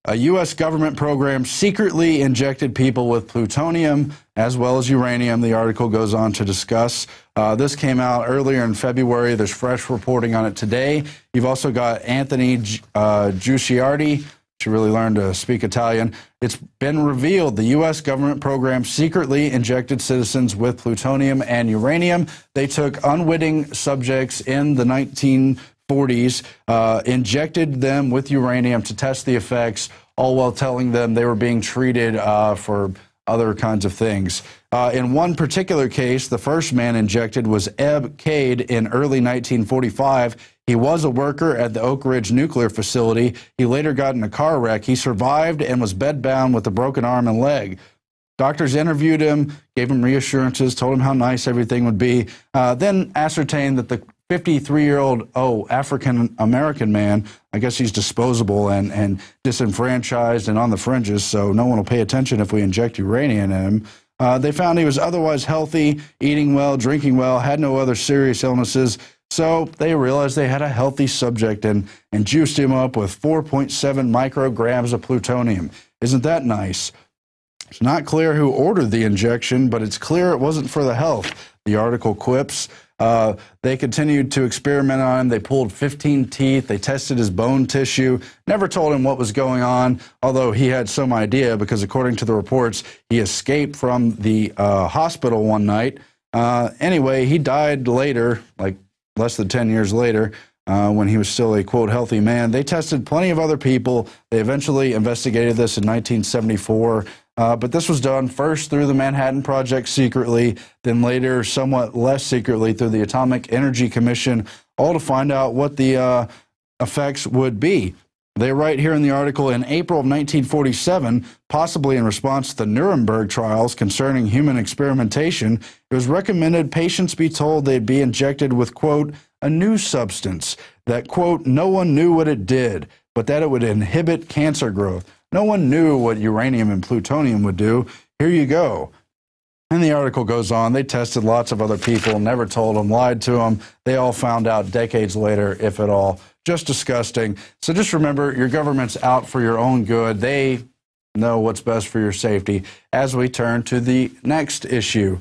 A U.S. government program secretly injected people with plutonium as well as uranium, the article goes on to discuss. This came out earlier in February. There's fresh reporting on it today. You've also got Anthony Giucciardi. Should really learn to speak Italian. It's been revealed the U.S. government program secretly injected citizens with plutonium and uranium. They took unwitting subjects in the 1940s, injected them with uranium to test the effects, all while telling them they were being treated for other kinds of things. In one particular case, the first man injected was Eb Cade in early 1945. He was a worker at the Oak Ridge nuclear facility. He later got in a car wreck. He survived and was bedbound with a broken arm and leg. Doctors interviewed him, gave him reassurances, told him how nice everything would be, then ascertained that the 53-year-old, African-American man, I guess he's disposable and disenfranchised and on the fringes, so no one will pay attention if we inject uranium in him. They found he was otherwise healthy, eating well, drinking well, had no other serious illnesses, so they realized they had a healthy subject and juiced him up with 4.7 micrograms of plutonium. Isn't that nice? It's not clear who ordered the injection, but it's clear it wasn't for the health, the article quips. They continued to experiment on him. They pulled 15 teeth. They tested his bone tissue. Never told him what was going on, although he had some idea because, according to the reports, he escaped from the hospital one night. Anyway, he died later, like less than 10 years later, when he was still a, quote, healthy man. They tested plenty of other people. They eventually investigated this in 1974. But this was done first through the Manhattan Project secretly, then later somewhat less secretly through the Atomic Energy Commission, all to find out what the effects would be. They write here in the article, in April of 1947, possibly in response to the Nuremberg trials concerning human experimentation, it was recommended patients be told they'd be injected with, quote, a new substance that, quote, no one knew what it did, but that it would inhibit cancer growth. No one knew what uranium and plutonium would do. Here you go. And the article goes on. They tested lots of other people, never told them, lied to them. They all found out decades later, if at all. Just disgusting. So just remember, your government's out for your own good. They know what's best for your safety. As we turn to the next issue,